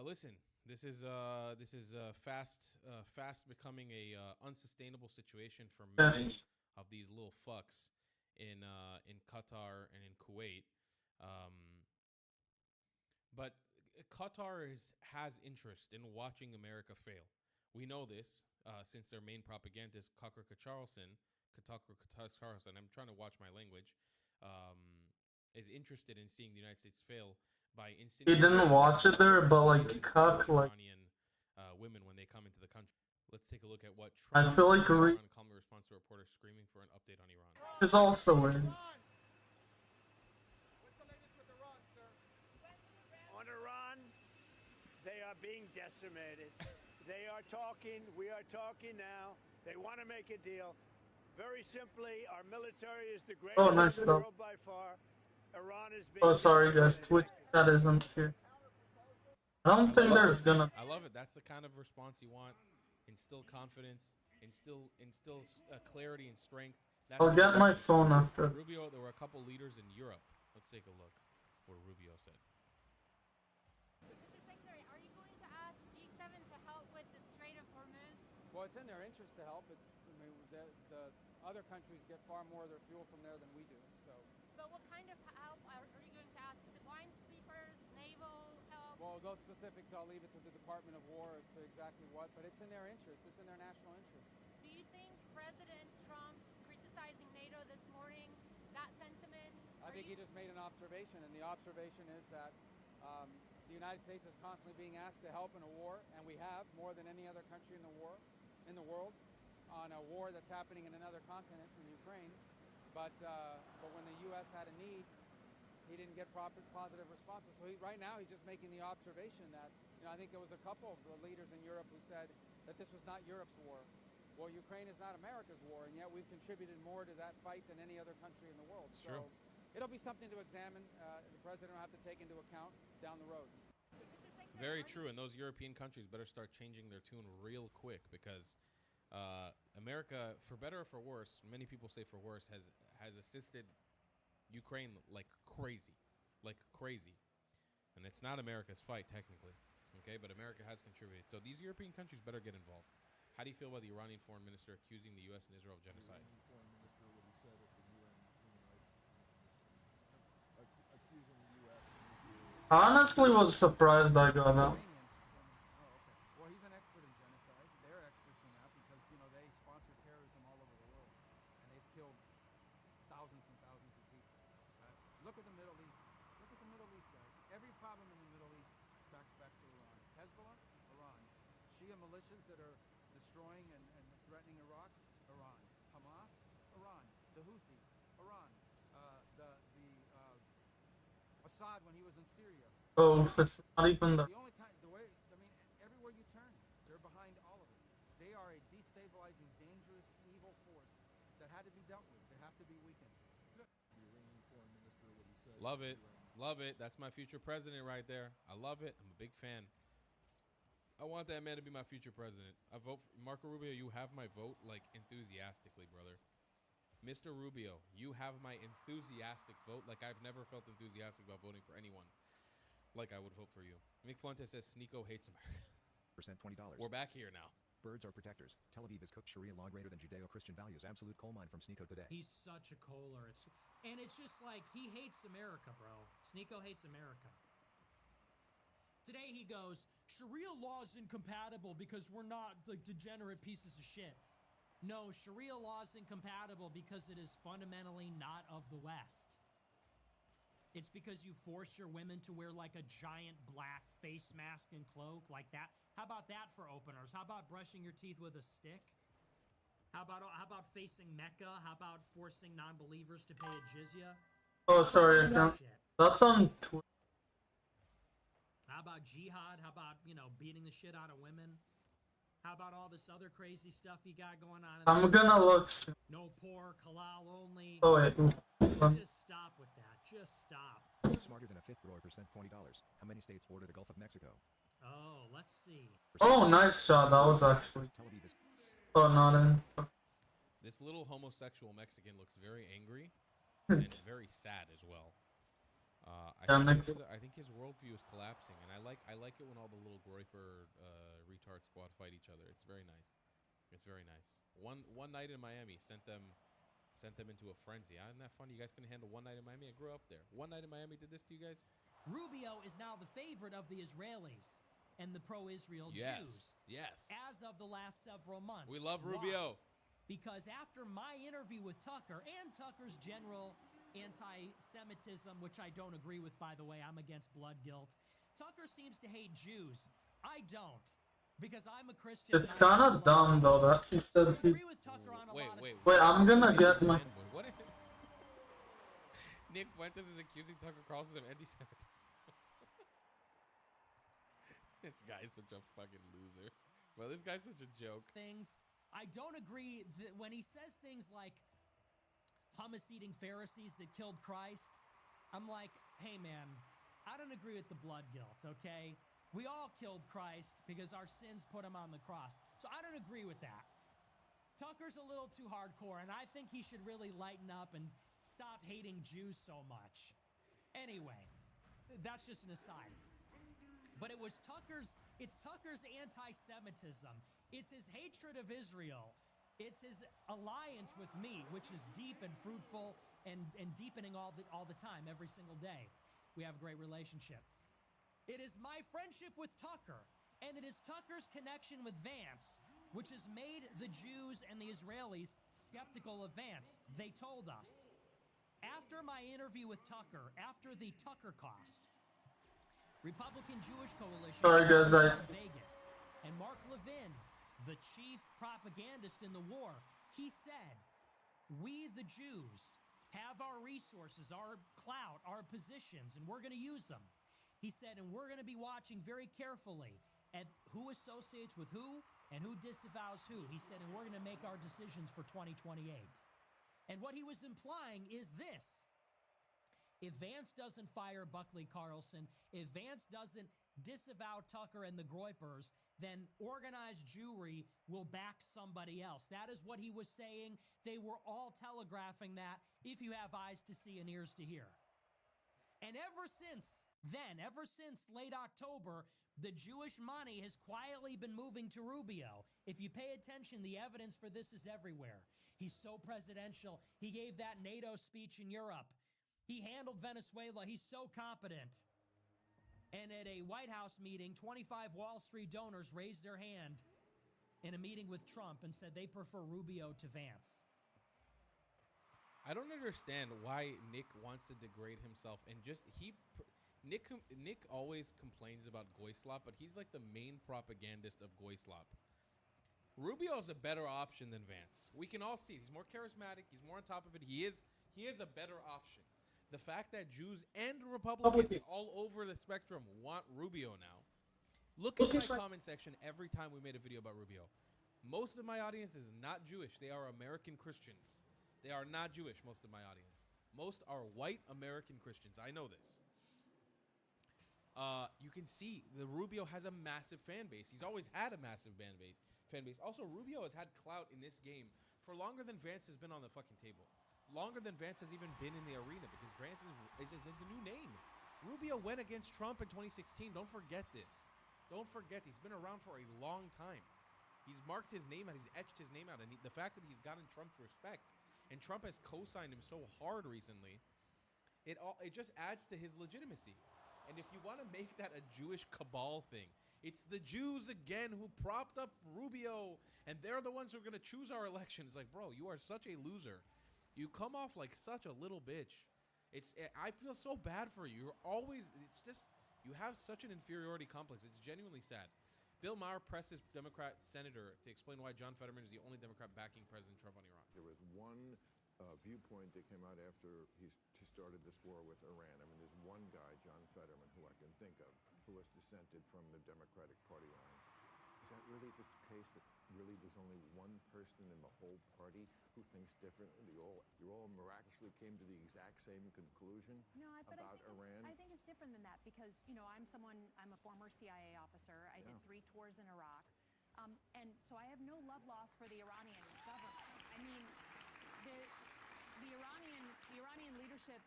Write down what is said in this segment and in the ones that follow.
Listen, this is fast becoming a unsustainable situation for Yeah. many of these little fucks in Qatar and in Kuwait. Um, but Qatar has interest in watching America fail. We know this since their main propagandist, Tucker Carlson, I'm trying to watch my language, um, is interested in seeing the United States fail by He insinuating didn't that watch it there, but like raising cuck, like Iranian women when they come into the country. Let's take a look at what I Trump feel tweets like about Iran and calmly responds to reporters screaming for an update on Iran. is also weird. On Iran, they are being decimated. They are talking. We are talking now. They want to make a deal. Very simply, our military is the Oh, greatest nice in the stuff. world by far. Iran is being Oh, sorry guys, decimated. Twitch chat isn't here. I don't think there's gonna. I love it. That's the kind of response you want. Instill confidence. Instill clarity and strength. That's I'll the get my message. phone after. Rubio. There were a couple leaders in Europe. Let's take a look. What Rubio said. Mr. Secretary, are you going to ask G7 to help with the Strait of Hormuz? Well, it's in their interest to help. The other countries get far more of their fuel from there than we do. So, But what kind of help are you going to ask? Is it wine sweepers, naval help? well, those specifics I'll leave it to the Department of War as to exactly what. But it's in their interest. It's in their national interest. Do you think President Trump criticizing NATO this morning, that sentiment? I think he just made an observation, and the observation is that the United States is constantly being asked to help in a war, and we have more than any other country in the world, on a war that's happening in another continent, in Ukraine. But when the U.S. had a need, he didn't get proper positive responses. So right now he's just making the observation that, I think there was a couple of the leaders in Europe who said that this was not Europe's war. Well, Ukraine is not America's war, and yet we've contributed more to that fight than any other country in the world. It's so true. it'll be something to examine. The president will have to take into account down the road. Very true. And those European countries better start changing their tune real quick because America, for better or for worse, many people say for worse, has assisted Ukraine like crazy. And it's not America's fight technically, okay? But America has contributed. So these European countries better get involved. How do you feel about the Iranian foreign minister accusing the U.S. and Israel of genocide? I honestly was surprised I got that. Well, he's an expert in genocide. They're experts in that because, they sponsor terrorism all over the world. And they've killed thousands and thousands of people. Look at the Middle East. Look at the Middle East, guys. Every problem in the Middle East tracks back to Iran. Hezbollah, Iran. Shia militias that are destroying and threatening Iraq, Iran. Hamas, Iran. The Houthis, Iran. Assad when he was in Syria. Oh, it's not even the. Everywhere you turn, they're behind all of it. They are a destabilizing, dangerous, evil force that had to be dealt with. They have to be weakened. Love it. Love it. That's my future president right there. I love it. I'm a big fan. I want that man to be my future president. I vote for Marco Rubio. You have my vote, like, enthusiastically, brother. Mr. Rubio, you have my enthusiastic vote like I've never felt enthusiastic about voting for anyone like I would vote for you. Mick Fuentes says Sneeko hates America. $20. We're back here now. Birds are protectors. Tel Aviv is cooked Sharia law greater than Judeo-Christian values. Absolute coal mine from Sneeko today. He's such a kohler. It's just like he hates America, bro. Sneeko hates America. Today he goes, Sharia law is incompatible because we're not like degenerate pieces of shit. No, Sharia law is incompatible because it is fundamentally not of the West. It's because you force your women to wear like a giant black face mask and cloak like that. How about that for openers? How about brushing your teeth with a stick? How about facing Mecca? How about forcing non-believers to pay a jizya? Oh, sorry, I can't. That's on Twitter. How about jihad? How about, beating the shit out of women? How about all this other crazy stuff you got going on? I'm gonna look soon. No pork, halal only. Oh, wait. Just stop with that. Just stop. Smarter than a fifth grower percent $20. How many states border the Gulf of Mexico? Oh, let's see. Oh, nice shot. That was actually. Oh, not in. This little homosexual Mexican looks very angry and very sad as well. Yeah, next. I think his worldview is collapsing, and I like it when all the little Groiper retard squad fight each other. It's very nice. It's very nice. One night in Miami sent them into a frenzy. Isn't that funny? You guys couldn't handle one night in Miami. I grew up there. One night in Miami did this to you guys. Rubio is now the favorite of the Israelis and the pro-Israel Yes. Jews. Yes. As of the last several months. We love Why? Rubio. Because after my interview with Tucker and Tucker's general anti-Semitism, which I don't agree with, by the way, I'm against blood guilt. Tucker seems to hate Jews. I don't, because I'm a Christian. It's kind of dumb though that he says I he. agree with Tucker on a lot of Wait, I'm gonna get my. What? Nick Fuentes is accusing Tucker Carlson of anti-Semitism. This guy is such a fucking loser. Well, this guy's such a joke. things. I don't agree that when he says things like hummus-eating Pharisees that killed Christ, I'm like, hey man, I don't agree with the blood guilt, okay? We all killed Christ because our sins put him on the cross. So I don't agree with that. Tucker's a little too hardcore, and I think he should really lighten up and stop hating Jews so much. Anyway, that's just an aside. But it's Tucker's anti-Semitism. It's his hatred of Israel. It's his alliance with me, which is deep and fruitful and deepening all the time, every single day. We have a great relationship. It is my friendship with Tucker, and it is Tucker's connection with Vance, which has made the Jews and the Israelis skeptical of Vance. They told us. After my interview with Tucker, after the Tucker cost, Republican Jewish Coalition Sorry, guys, in Vegas, and Mark Levin, the chief propagandist in the war, he said, we the Jews have our resources, our clout, our positions, and we're going to use them. He said, and we're going to be watching very carefully at who associates with who and who disavows who. He said, and we're going to make our decisions for 2028. And what he was implying is this. If Vance doesn't fire Buckley Carlson, if Vance doesn't disavow Tucker and the Groypers, then organized Jewry will back somebody else. That is what he was saying. They were all telegraphing that, if you have eyes to see and ears to hear. And ever since then, ever since late October, the Jewish money has quietly been moving to Rubio. If you pay attention, the evidence for this is everywhere. He's so presidential. He gave that NATO speech in Europe. He handled Venezuela. He's so competent. And at a White House meeting, 25 Wall Street donors raised their hand in a meeting with Trump and said they prefer Rubio to Vance. I don't understand why Nick wants to degrade himself and just Nick always complains about Goyslop, but he's like the main propagandist of Goyslop. Rubio is a better option than Vance. We can all see it. He's more charismatic. He's more on top of it. He is a better option. The fact that Jews and Republicans all over the spectrum want Rubio now. Look at my comment section every time we made a video about Rubio. Most of my audience is not Jewish. They are American Christians. They are not Jewish, most of my audience. Most are white American Christians. I know this. You can see the Rubio has a massive fan base. He's always had a massive fan base. Also, Rubio has had clout in this game for longer than Vance has been on the fucking table. Longer than Vance has even been in the arena, because Vance is a new name. Rubio went against Trump in 2016. Don't forget this. Don't forget, he's been around for a long time. He's marked his name out. He's etched his name out. And the fact that he's gotten Trump's respect, and Trump has co-signed him so hard recently, it just adds to his legitimacy. And if you want to make that a Jewish cabal thing, it's the Jews again who propped up Rubio, and they're the ones who are going to choose our election. It's like, bro, you are such a loser. You come off like such a little bitch. I feel so bad for you. You have such an inferiority complex. It's genuinely sad. Bill Maher pressed his Democrat senator to explain why John Fetterman is the only Democrat backing President Trump on Iran. There was one viewpoint that came out after he started this war with Iran. I mean, there's one guy, John Fetterman, who I can think of, who has dissented from the Democratic Party line. Is that really the case, that really there's only one person in the whole party who thinks differently? You all miraculously came to the exact same conclusion about Iran? I think it's different than that because, I'm a former CIA officer. I did 3 tours in Iraq. And so I have no love lost for the Iranian government. I mean, the Iranian, The Iranian leadership,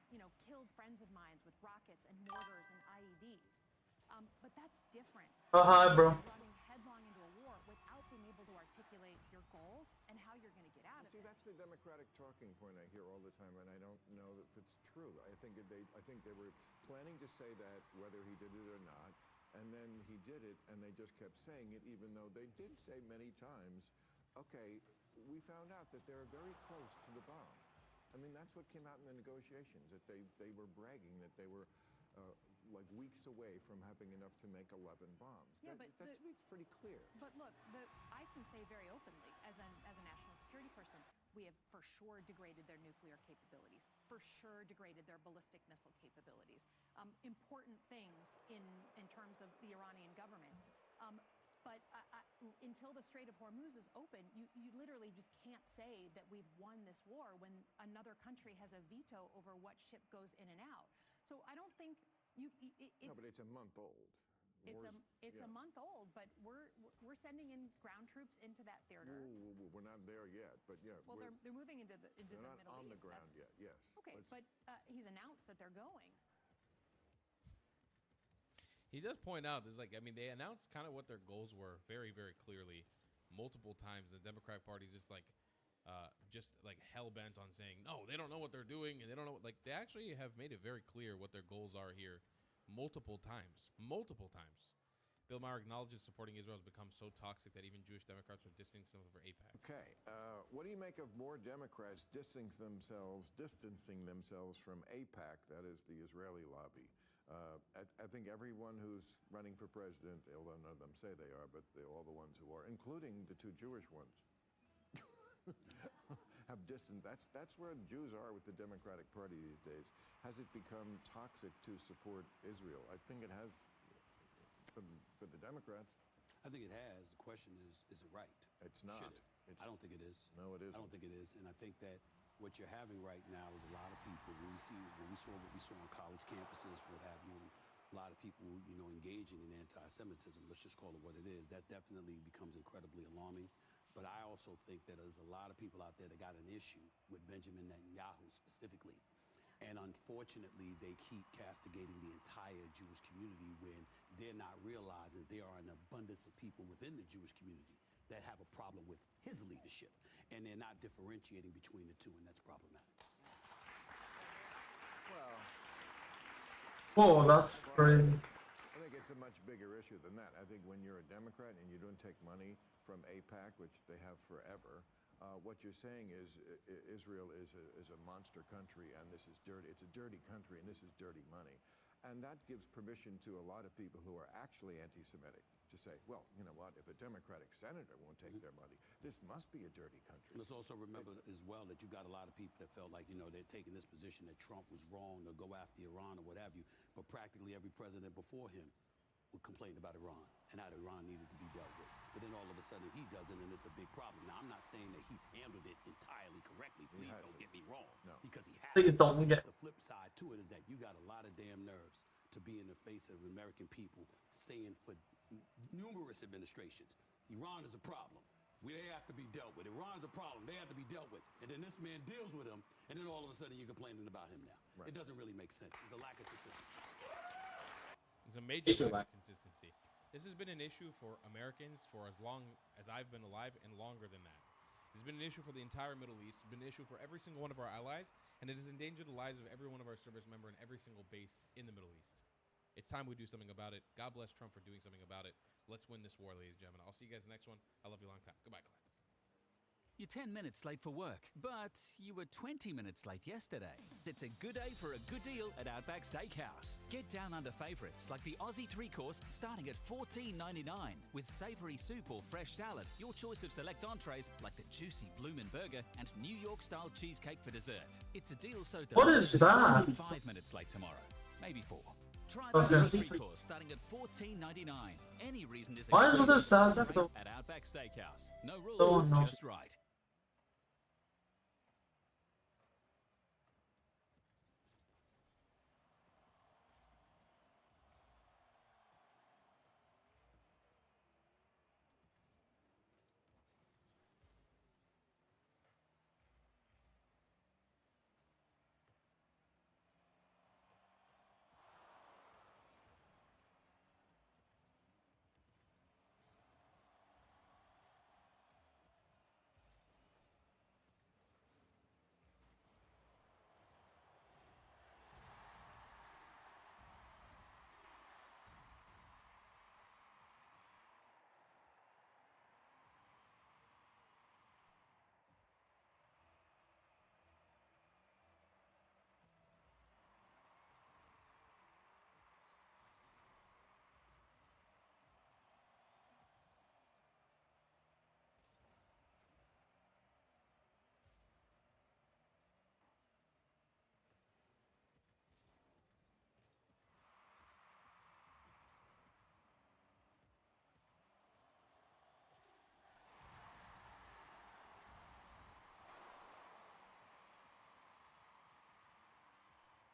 killed friends of mine with rockets and mortars and IEDs. But that's different. Oh, hi, bro. Running headlong into a war without being able to articulate your goals and how you're going to get out of See, it. that's the Democratic talking point I hear all the time, and I don't know if it's true. I think they were planning to say that whether he did it or not, and then he did it, and they just kept saying it, even though they did say many times, okay, we found out that they're very close to the bomb. I mean, that's what came out in the negotiations, that they were bragging that they were like weeks away from having enough to make 11 bombs. Yeah, that to me, it's pretty clear. But look, I can say very openly, as a national security person, we have for sure degraded their nuclear capabilities, for sure degraded their ballistic missile capabilities. Important things in terms of the Iranian government. But until the Strait of Hormuz is open, you literally just can't say that we've won this war when another country has a veto over what ship goes in and out. So I don't think No, but it's a month old. It's a month old, but we're sending in ground troops into that theater. Ooh, we're not there yet, but yeah. Well, they're moving into the they're Middle not East. on the ground yet. Yes. Okay, but he's announced that they're going. He does point out, they announced kind of what their goals were very, very clearly multiple times. The Democratic Party is just hell bent on saying, no, they don't know what they're doing. And they don't know, they actually have made it very clear what their goals are here multiple times. Bill Maher acknowledges supporting Israel has become so toxic that even Jewish Democrats are distancing themselves from AIPAC. Okay. What do you make of more Democrats distancing themselves from AIPAC, that is the Israeli lobby? I think everyone who's running for president, although none of them say they are, but all the ones who are, including the two Jewish ones, have distanced. That's where the Jews are with the Democratic Party these days. Has it become toxic to support Israel? I think it has for the Democrats. I think it has. The question is it right? It's not. I don't think it is. No, it isn't. I don't think it is. And I think that what you're having right now is a lot of people, when we saw what we saw on college campuses, what have you, and a lot of people, engaging in anti-Semitism, let's just call it what it is, that definitely becomes incredibly alarming. But I also think that there's a lot of people out there that got an issue with Benjamin Netanyahu specifically. And unfortunately, they keep castigating the entire Jewish community when they're not realizing there are an abundance of people within the Jewish community that have a problem with his leadership. And they're not differentiating between the two, and that's problematic. Oh, that's crazy. I think it's a much bigger issue than that. I think when you're a Democrat and you don't take money from AIPAC, which they have forever, what you're saying is Israel is a monster country, and this is dirty. It's a dirty country, and this is dirty money. And that gives permission to a lot of people who are actually anti-Semitic to say, well, you know what, if a Democratic senator won't take their money, this must be a dirty country. Let's also remember as well that you got a lot of people that felt like, they're taking this position that Trump was wrong to go after Iran or what have you, but practically every president before him would complain about Iran and how Iran needed to be dealt with. But then all of a sudden he doesn't, and it's a big problem. Now, I'm not saying that he's handled it entirely correctly. Please don't get me wrong. No. Because he has. Please don't get. The flip side to it is that you got a lot of damn nerves to be in the face of American people saying for numerous administrations, Iran is a problem. They have to be dealt with. Iran is a problem. They have to be dealt with. And then this man deals with them, and then all of a sudden you're complaining about him now. Right. It doesn't really make sense. There's a lack of consistency. It's a major lack of consistency. This has been an issue for Americans for as long as I've been alive and longer than that. It's been an issue for the entire Middle East. It's been an issue for every single one of our allies, and it has endangered the lives of every one of our service members in every single base in the Middle East. It's time we do something about it. God bless Trump for doing something about it. Let's win this war, ladies and gentlemen. I'll see you guys next one. I love you a long time. Goodbye, Clint. You're 10 minutes late for work, but you were 20 minutes late yesterday. It's a good day for a good deal at Outback Steakhouse. Get down under favourites like the Aussie 3-course starting at $14.99 with savoury soup or fresh salad, your choice of select entrees like the juicy Bloomin' Burger and New York-style cheesecake for dessert. It's a deal so delicious. What is that? 5 minutes late tomorrow, maybe 4. Try the Aussie 3-course starting at $14.99. Any reason to Why is this at Outback Steakhouse. No rules, just right.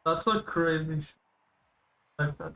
That's a crazy shit like that.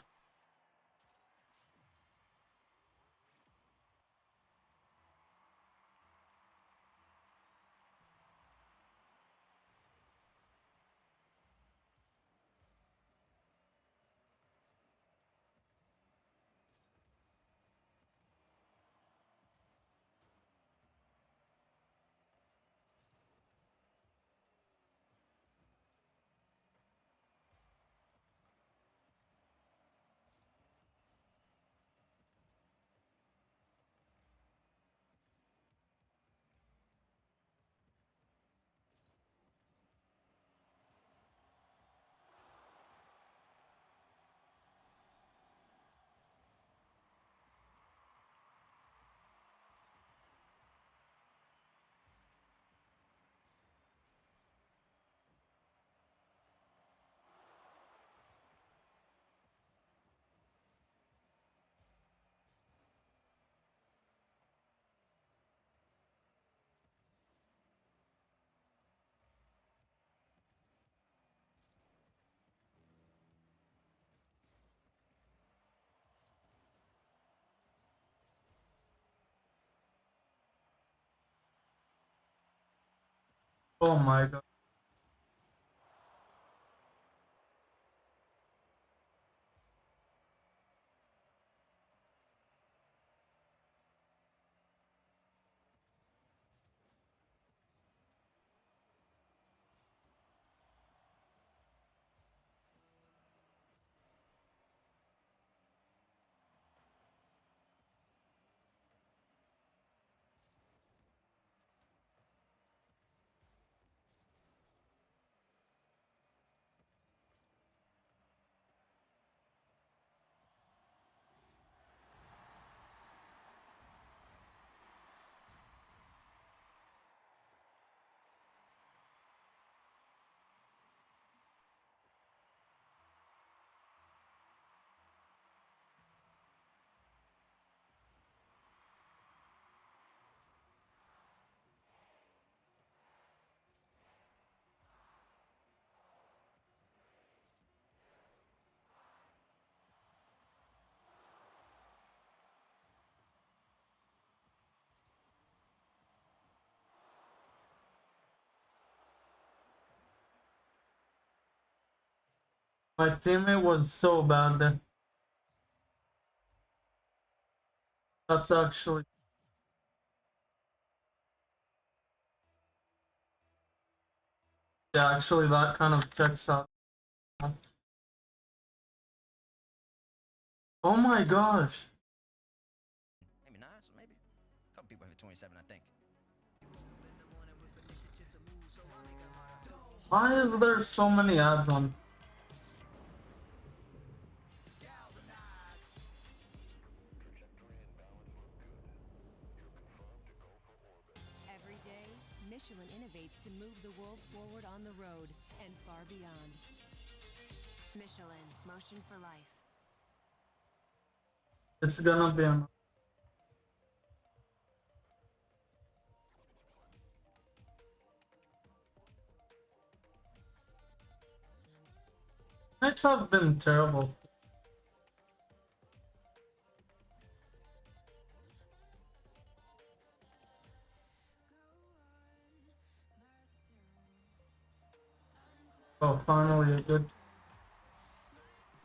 Oh my god. My teammate was so bad there. That's actually. Yeah, actually, that kind of checks out. Oh my gosh. Maybe not, so maybe. A couple people have 27, I think. Why is there so many ads on? Every day, Michelin innovates to move the world forward on the road and far beyond. Michelin, motion for life. It's gonna be on. Might have been terrible. Oh, finally a good.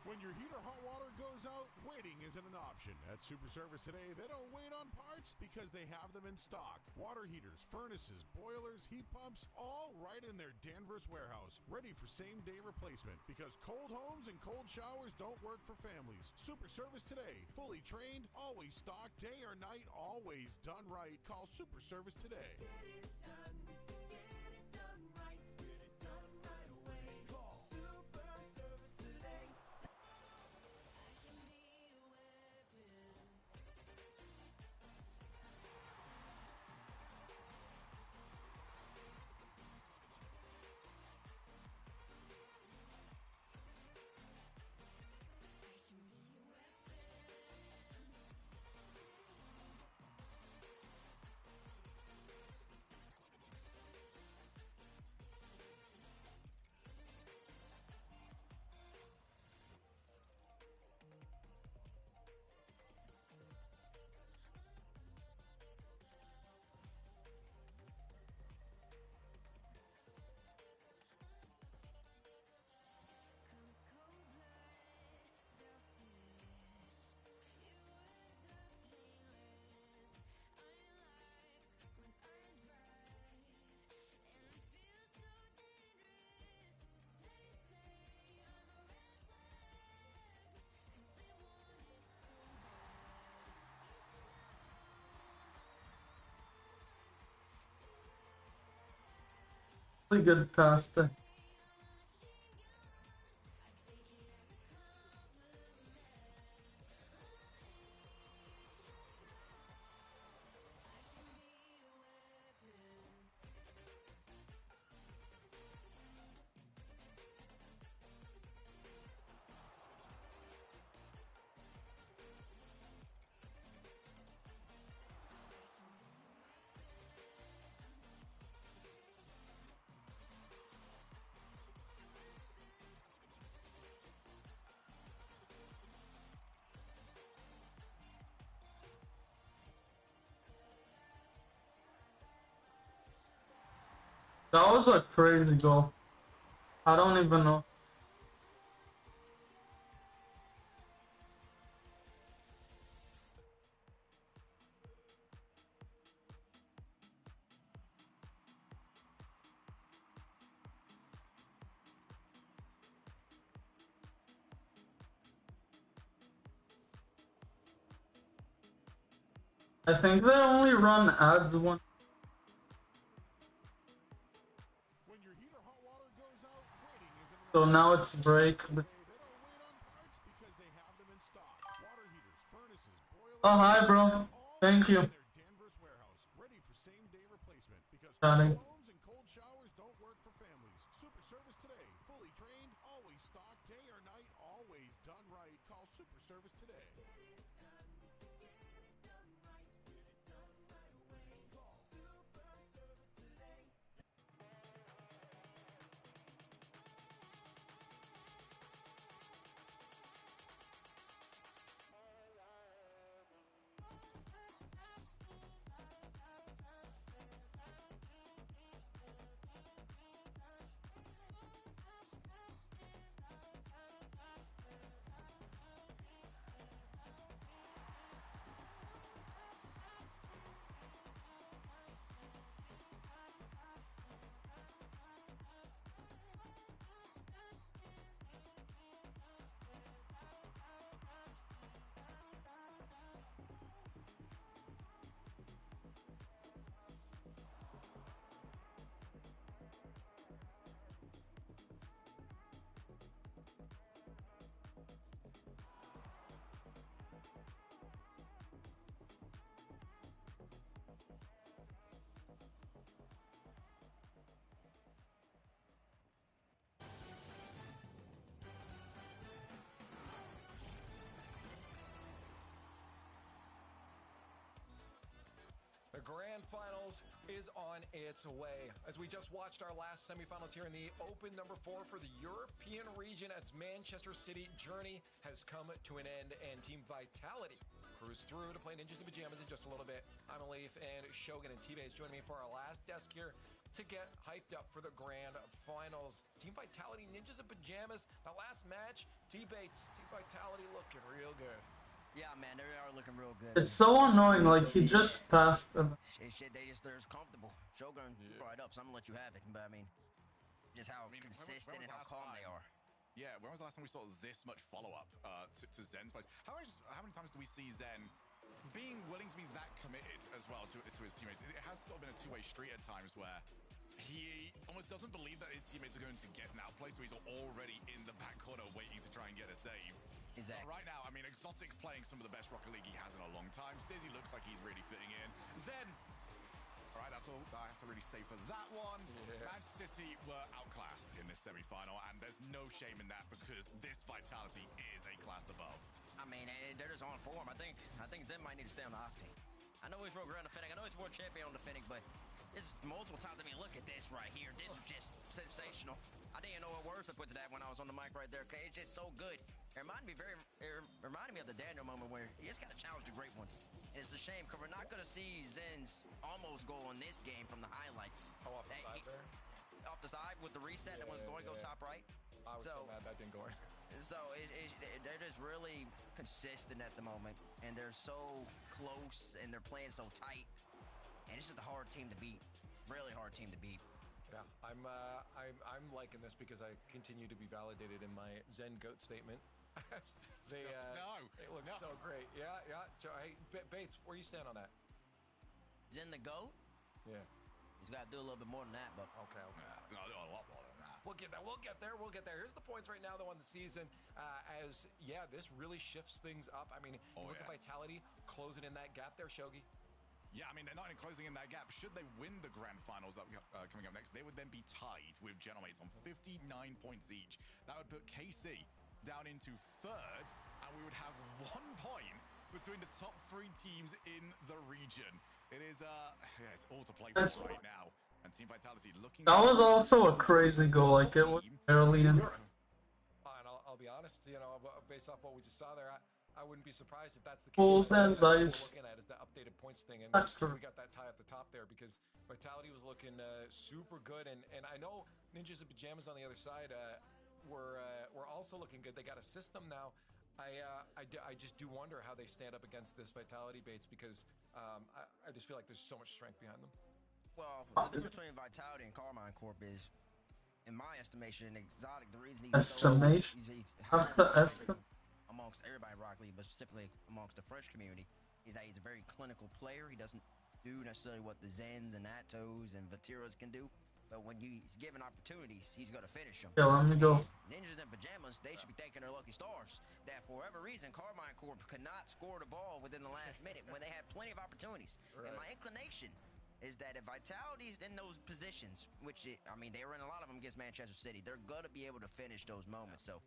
When your heat or hot water goes out, waiting isn't an option. At Super Service today, they don't wait on parts because they have them in stock. Water heaters, furnaces, boilers, heat pumps, all right in their Danvers warehouse, ready for same-day replacement because cold homes and cold showers don't work for families. Super Service today, fully trained, always stocked, day or night, always done right. Call Super Service today. Really good pass there. That was a crazy goal. I don't even know. I think they only run ads one. So now it's break. Oh, hi, bro. Thank you. Chatting. Super Service today. Fully trained, always stocked, day or night, always done right. Call Super Service today. The Grand Finals is on its way. As we just watched our last semifinals here in the Open number 4 for the European region, as Manchester City journey has come to an end, and Team Vitality cruise through to play Ninjas in Pajamas in just a little bit. I'm Alif, and Shogun and T-Base joining me for our last desk here to get hyped up for the Grand Finals. Team Vitality, Ninjas in Pajamas. The last match, T-Base, Team Vitality looking real good. Yeah, man, they are looking real good. It's so annoying, like he just passed them. Shit, they're just comfortable. Shogun, you brought it up, so I'm gonna let you have it. But I mean, just how consistent and how calm they are. Yeah, when was the last time we saw this much follow-up to Zen's place? How many times do we see Zen being willing to be that committed as well to his teammates? It has sort of been a two-way street at times where he almost doesn't believe that his teammates are going to get an outplay, so he's already in the back corner waiting to try and get a save. Exactly. Right now, I mean, Exotic's playing some of the best Rocket League he has in a long time. Stizzy looks like he's really fitting in. Zen, all right, that's all I have to really say for that one. Yeah. Manchester City were outclassed in this semi-final, and there's no shame in that because this Vitality is a class above. I mean, they're just on form. I think Zen might need to stay on the octane. I know he's World Grand Fennec. I know he's World Champion on the Fennec, but this multiple times. I mean, look at this right here. This is just sensational. I didn't know what words to put to that when I was on the mic right there. Okay, it's just so good. It reminded me of the Daniel moment where he just got to challenge the great ones. And it's a shame because we're not going to see Zen's almost goal in this game from the highlights. Oh, off the side there? Off the side with the reset that was going to go top right. I was so mad that didn't go in. So they're just really consistent at the moment, and they're so close, and they're playing so tight, and it's just a hard team to beat. Really hard team to beat. Yeah, I'm liking this because I continue to be validated in my Zen GOAT statement. They look so great. Yeah. Hey, Bates, where you stand on that? Zen the GOAT? Yeah. He's got to do a little bit more than that, but Okay. No, a lot more than that. We'll get there. We'll get there. We'll get there. Here's the points right now, though, on the season. This really shifts things up. I mean, you look at Vitality closing in that gap there, Shogi. Yeah, I mean, they're not only closing in that gap. Should they win the grand finals coming up next, they would then be tied with Genomates on 59 points each. That would put KC down into third, and we would have 1 point between the top 3 teams in the region. It is, it's all to play for right now. And Team Vitality looking... That was also a crazy goal. Like, it was barely in. And I'll be honest, you know, based off what we just saw there, I wouldn't be surprised if that's the case. Bulls and What we're Zeiss. looking at is the updated points thing, and That's true. we got that tie at the top there because Vitality was looking super good, and I know Ninjas and Pajamas on the other side were also looking good. They got a system now. I just do wonder how they stand up against this Vitality Bates because I just feel like there's so much strength behind them. Well, the difference between Vitality and Carmine Corp is, in my estimation, Exotic. The reason he's Estimation? he's amongst everybody in Rocket League, but specifically amongst the French community, is that he's a very clinical player. He doesn't do necessarily what the Zens and Atos and Vatiras can do, but when he's given opportunities, he's going to finish them. Yeah, let me go. Ninjas and Pajamas, they should be thanking their lucky stars that for whatever reason, Carmine Corp could not score the ball within the last minute when they had plenty of opportunities. Right. And my inclination is that if Vitality's in those positions, which, I mean, they were in a lot of them against Manchester City, they're going to be able to finish those moments. So,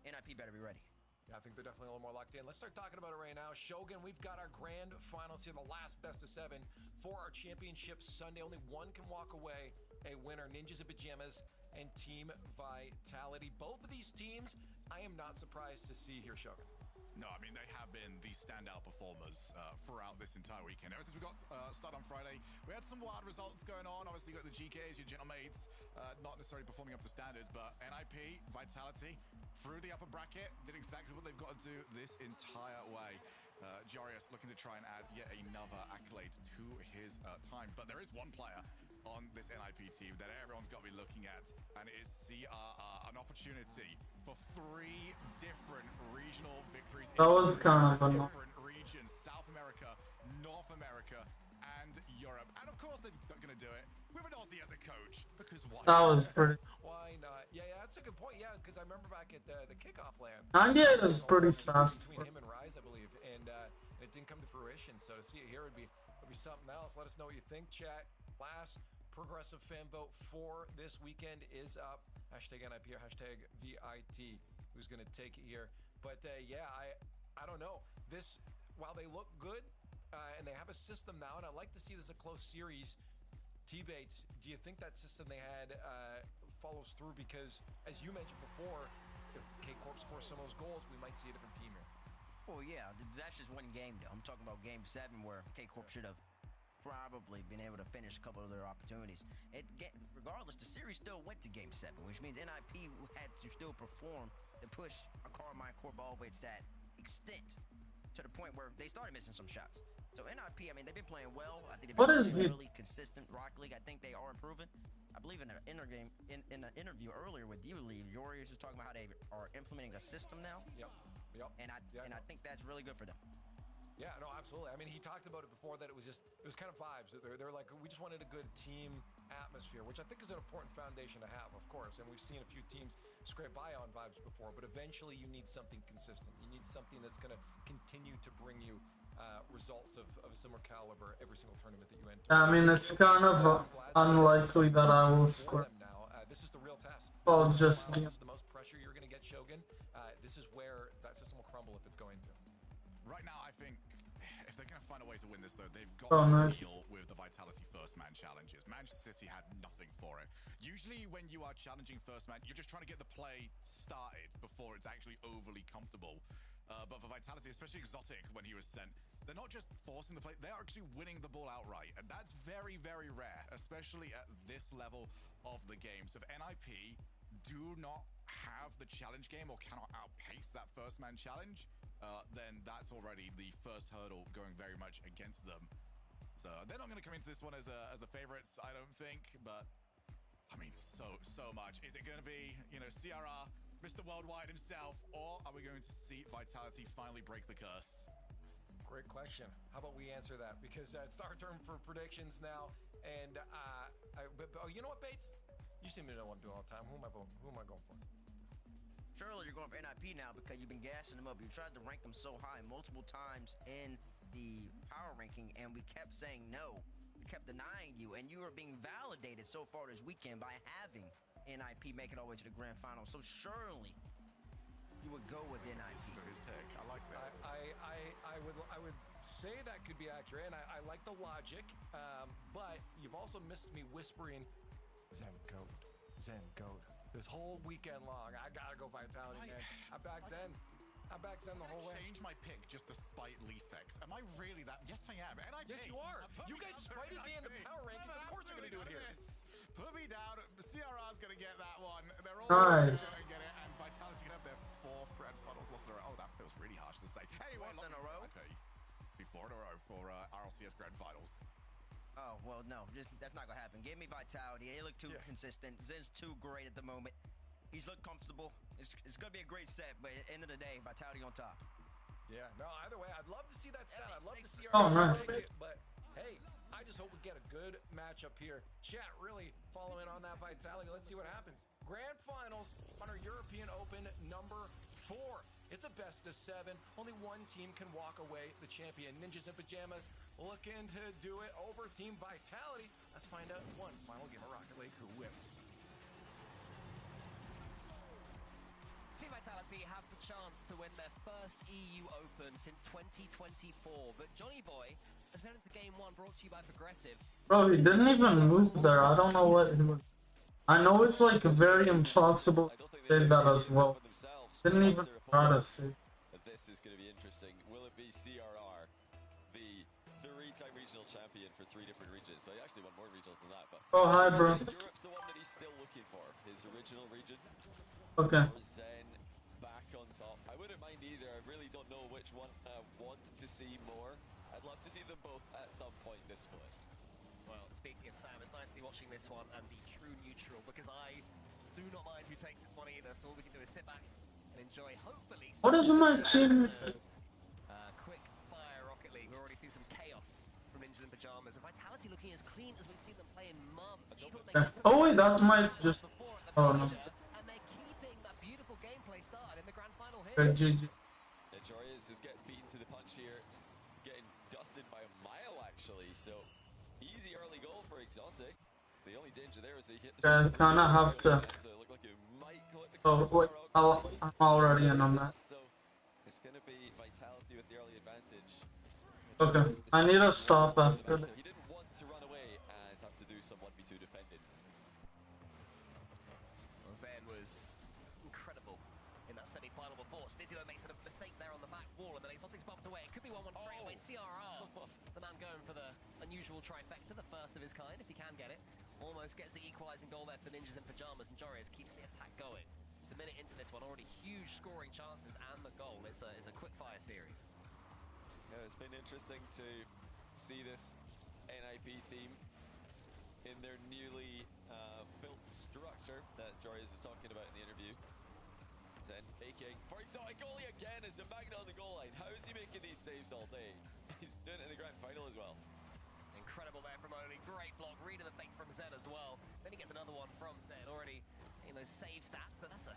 NIP better be ready. Yeah, I think they're definitely a little more locked in. Let's start talking about it right now. Shogun, we've got our grand finals here, the last best of 7 for our championship Sunday. Only one can walk away a winner, Ninjas and Pajamas and Team Vitality. Both of these teams, I am not surprised to see here, Shogun. No, I mean, they have been the standout performers throughout this entire weekend. Ever since we got started on Friday, we had some wild results going on. Obviously, you got the GKs, your Genomates, not necessarily performing up to standards, but NIP, Vitality, through the upper bracket, did exactly what they've got to do this entire way. Jarius looking to try and add yet another accolade to his time. But there is one player on this NIP team that everyone's got to be looking at, and it is CRR, an opportunity for 3 different regional victories. That was kind of annoying. Different regions, South America, North America, and Europe. And of course they're going to do it with an Aussie as a coach, because why That not? was pretty. Why not? Yeah, that's a good point. Yeah, because I remember back at the kickoff land. 98 is pretty fast. Between him and Rise, I believe, and it didn't come to fruition. So to see it here would be something else. Let us know what you think, chat. Last progressive fan vote for this weekend is up. Hashtag NIP or hashtag VIT. Who's going to take it here? But yeah, I don't know. This, while they look good and they have a system now, and I'd like to see this a close series. T-Bates, do you think that system they had follows through? Because as you mentioned before, if K-Corp scores some of those goals, we might see a different team here. Well, yeah, that's just one game, though. I'm talking about Game 7, where K-Corp should have probably been able to finish a couple of their opportunities. Regardless, the series still went to Game 7, which means NIP had to still perform to push a Carmine Corp all the way to that extent, to the point where they started missing some shots. So NIP, I mean, they've been playing well. I think they've been playing really consistent Rocket League. I think they are improving. I believe in an interview earlier with you, Lee, Warriors was talking about how they are implementing a system now. Yep. And I think that's really good for them. Yeah, no, absolutely. I mean, he talked about it before that it was kind of vibes. They're like, we just wanted a good team atmosphere, which I think is an important foundation to have, of course. And we've seen a few teams scrape by on vibes before, but eventually you need something consistent. You need something that's going to continue to bring you results of a similar caliber every single tournament that you enter. I mean, it's kind of unlikely that I will score. This is the real test. Well, just this is the most pressure you're going to get, Shogun. This is where that system will crumble if it's going to. Right now, I think if they're going to find a way to win this, though, they've got to deal with the Vitality First Man challenges. Manchester City had nothing for it. Usually, when you are challenging First Man, you're just trying to get the play started before it's actually overly comfortable. But for Vitality, especially Exotic, when he was sent, they're not just forcing the play, they're actually winning the ball outright. And that's very, very rare, especially at this level of the game. So if NIP do not have the challenge game or cannot outpace that First Man challenge, then that's already the first hurdle going very much against them. So they're not going to come into this one as the favorites, I don't think. But I mean, so much. Is it going to be, CRR, Mr. Worldwide himself, or are we going to see Vitality finally break the curse? Great question. How about we answer that? Because it's our turn for predictions now. And you know what, Bates? You seem to know what I'm doing all the time. Who am I going for? Surely you're going for NIP now because you've been gassing them up. You tried to rank them so high multiple times in the power ranking, and we kept saying no. We kept denying you, and you are being validated so far this weekend by having NIP make it all the way to the grand final. So surely you would go with NIP. His pick. I like that. I would say that could be accurate, and I like the logic. But you've also missed me whispering, Zen Goat, Zen Goat. This whole weekend long, I gotta go Vitality, man. I'm back Zen. I'm back Zen the whole way. Change my pick just despite Leafex. Am I really that? Yes, I am. NIP. Yes, you are. You guys spited me in the power rankings. Of course you're gonna do it here. Put me down. CRR's gonna get that one. They're all Nice. gonna get it, and Vitality gonna have their 4th grand finals loss in a row. Oh, that feels really harsh to say. Anyway, in a row. Be 4 in a row for RLCS grand finals. Oh, well, no, that's not going to happen. Give me Vitality. They look too consistent. Zen's too great at the moment. He's looked comfortable. It's going to be a great set, but at the end of the day, Vitality on top. Yeah, no, either way, I'd love to see that set. I'd love to see Oh, man. But, hey, I just hope we get a good matchup here. Chat really following on that Vitality. Let's see what happens. Grand Finals on our European Open number 4. It's a best of 7. Only one team can walk away the champion. Ninjas in Pajamas looking to do it over Team Vitality. Let's find out one final game of Rocket League who wins. Team Vitality have the chance to win their first EU Open since 2024, but Johnny Boy has been into Game 1, brought to you by Progressive. Bro, he didn't even move there. I don't know what he was. I know it's like very impossible to say that as well. Didn't even try to see. This is going to be interesting. Will it be CRR, the 3-time regional champion for 3 different regions? So he actually won more regionals than that. But oh, hi, bro. Europe's the one that he's still looking for, his original region. Okay. Or Zen back on top. I wouldn't mind either. I really don't know which one I want to see more. I'd love to see them both at some point this split. Well, speaking of Sam, it's nice to be watching this one and be true neutral because I do not mind who takes this one either. So all we can do is sit back and enjoy, hopefully. What is my team? Quick fire Rocket League. We already see some chaos from Ninjas in Pajamas. And Vitality looking as clean as we've seen them play in months. Oh wait, that might just. Oh no. And they're keeping that beautiful gameplay started in the grand final here. Good GG. Jorius is getting beaten to the punch here, getting dusted by a mile actually. So easy early goal for Exotic. The only danger there is they hit. Yeah, kind of have to. So it looked like it might collect the Oh wait, I'm already in on that. So it's going to be Vitality with the early advantage. Okay, I need to stop after this. He didn't want to run away and have to do some 1v2 defending. Well, Zen was incredible in that semi-final before. Stizzy though makes a mistake there on the back wall, and then Exotic's bumped away. It could be 1-1 straight away. CRR, the man going for the unusual trifecta, the first of his kind, if he can get it. Almost gets the equalizing goal there for Ninjas in Pajamas, and Jorius keeps the attack going. Just a minute into this one, already huge scoring chances and the goal. It's a quick fire series. Yeah, it's been interesting to see this NIP team in their newly built structure that Jorius is talking about in the interview. Zen faking for Exotic goalie again as a magnet on the goal line. How is he making these saves all day? He's doing it in the grand final as well. Incredible there from Oli. Great block. Reading the fake from Zen as well. Then he gets another one from Zen. Already seeing those save stats, but that's a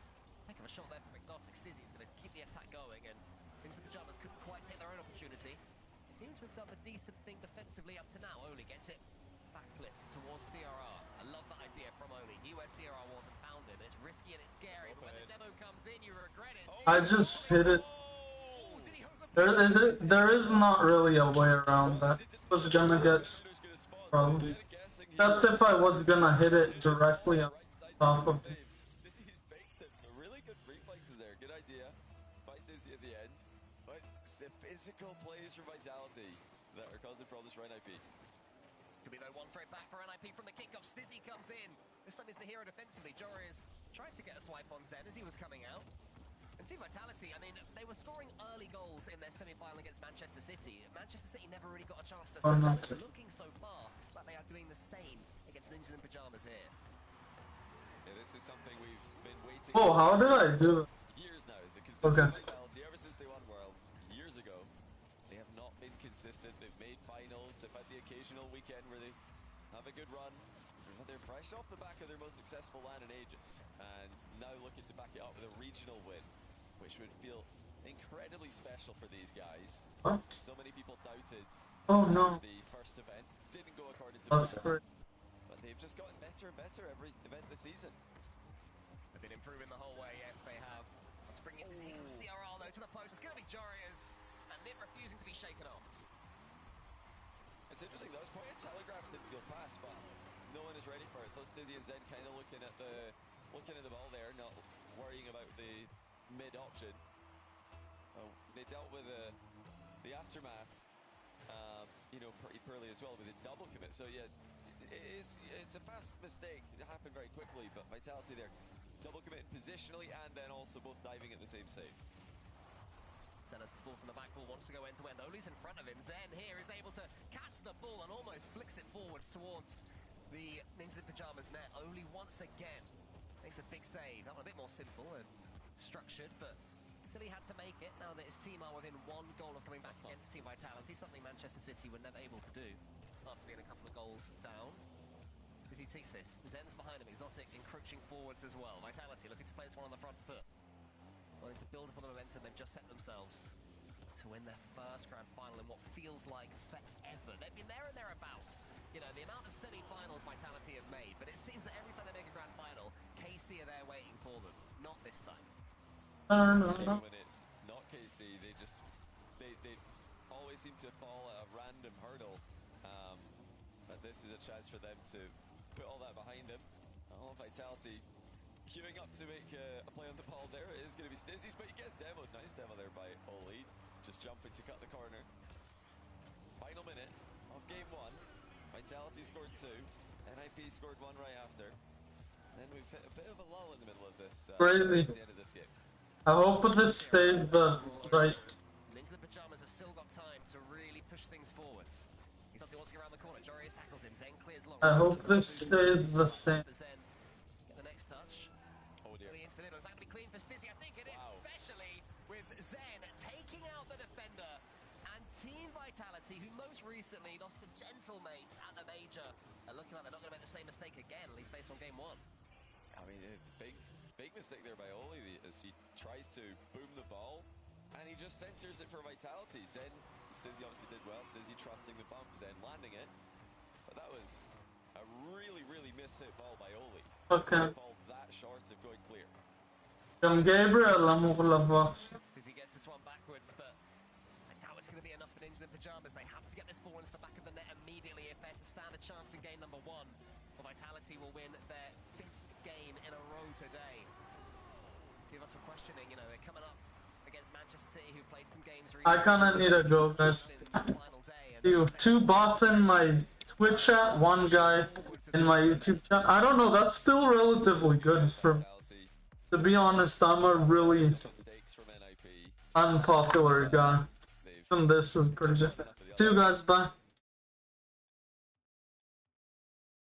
heck of a shot there from Exotic. Stizzy is going to keep the attack going, and Ninjas in Pajamas couldn't quite take their own opportunity. They seem to have done the decent thing defensively up to now. Oli gets it backflipped towards CRR. I love that idea from Oli. He where CRR was and found him. It's risky and it's scary, but when the demo comes in, you regret it. I just hit it. There is not really a way around that. I was gonna get probably. Except if I was gonna hit it directly on top of it. Really good reflexes there. Good idea by Stizzy at the end. But it's the physical plays from Vitality that are causing problems for NIP. Could be though one straight back for NIP from the kickoff. Stizzy comes in. This time is the hero defensively. Jorius tried to get a swipe on Zen as he was coming out. And Team Vitality, I mean, they were scoring early goals in their semi-final against Manchester City. Manchester City never really got a chance to set looking so far like they are doing the same against Ninjas in Pajamas here. Yeah, this is something we've been waiting Oh, how did I do it? years now. Is a consistent Vitality ever since they won Worlds years ago. They have not been consistent. They've made finals. They've had the occasional weekend where they have a good run. They're fresh off the back of their most successful LAN in ages, and now looking to back it up with a regional win, which would feel incredibly special for these guys. What? So many people doubted the first event. Didn't go according to That's plan, great. but they've just gotten better and better every event this season. They've been improving the whole way, yes they have. Let's bring it to CRL though, to the post. It's going to be Jorius, and Nip refusing to be shaken off. It's interesting, that was quite a telegraph didn't go past, but no one is ready for it. Both Dizzy and Zen kind of looking at the ball there, not worrying about the mid option. They dealt with the aftermath, pretty poorly as well with a double commit. So yeah, it's a fast mistake. It happened very quickly, but Vitality there, double commit positionally and then also both diving at the same save. Zenas the ball from the back wall, wants to go end to end. Oli's in front of him. Zen here is able to catch the ball and almost flicks it forwards towards the Ninja in Pyjamas net. Oli once again makes a big save. That one a bit more simple and structured, but still he had to make it now that his team are within one goal of coming back against Team Vitality, something Manchester City were never able to do after being a couple of goals down. City takes this. Zen's behind him. Exotic encroaching forwards as well. Vitality looking to play this one on the front foot. Wanting to build upon the momentum they've just set themselves to win their first grand final in what feels like forever. They've been there and thereabouts. You know, the amount of semi-finals Vitality have made, but it seems that every time they make a grand final, KC are there waiting for them. Not this time. When it's not KC, they always seem to fall at a random hurdle. But this is a chance for them to put all that behind them. Vitality queuing up to make a play on the ball there. It is going to be Stizzy's, but he gets demoed. Nice demo there by Oli. Just jumping to cut the corner. Final minute of game one. Vitality scored 2. NIP scored 1 right after. Then we've hit a bit of a lull in the middle of this. Crazy. At the end of this game. I hope this stays the right. Ninja the Pyjamas have still got time to really push things forwards. He's obviously wants to get around the corner. Jorius tackles him. Zen clears long. I hope this stays the same. Zen get the next touch. Oh dear. Into the middle. Is that going to be clean for Stizzy? I think it is, especially with Zen taking out the defender. And Team Vitality, who most recently lost to Gentlemates at the major, are looking like they're not going to make the same mistake again, at least based on game 1. I mean, big mistake there by Oli as he tries to boom the ball, and he just centers it for Vitality. Stizzy obviously did well. Stizzy trusting the bump, Zen landing it, but that was a really miss-hit ball by Oli. Okay. To fall that short of going clear. Gabriel, Stizzy gets this one backwards, but I doubt it's going to be enough for Ninja in Pyjamas. They have to get this ball into the back of the net immediately if they're to stand a chance in game number 1. Vitality will win their 5th game in a row today. Few of us were questioning, they're coming up against Manchester City, who played some games recently. I kinda need to go, guys. You have 2 bots in my Twitch chat, 1 guy in my YouTube chat. I don't know, that's still relatively good for... To be honest, I'm a really unpopular guy. And this is pretty different. See you guys, bye.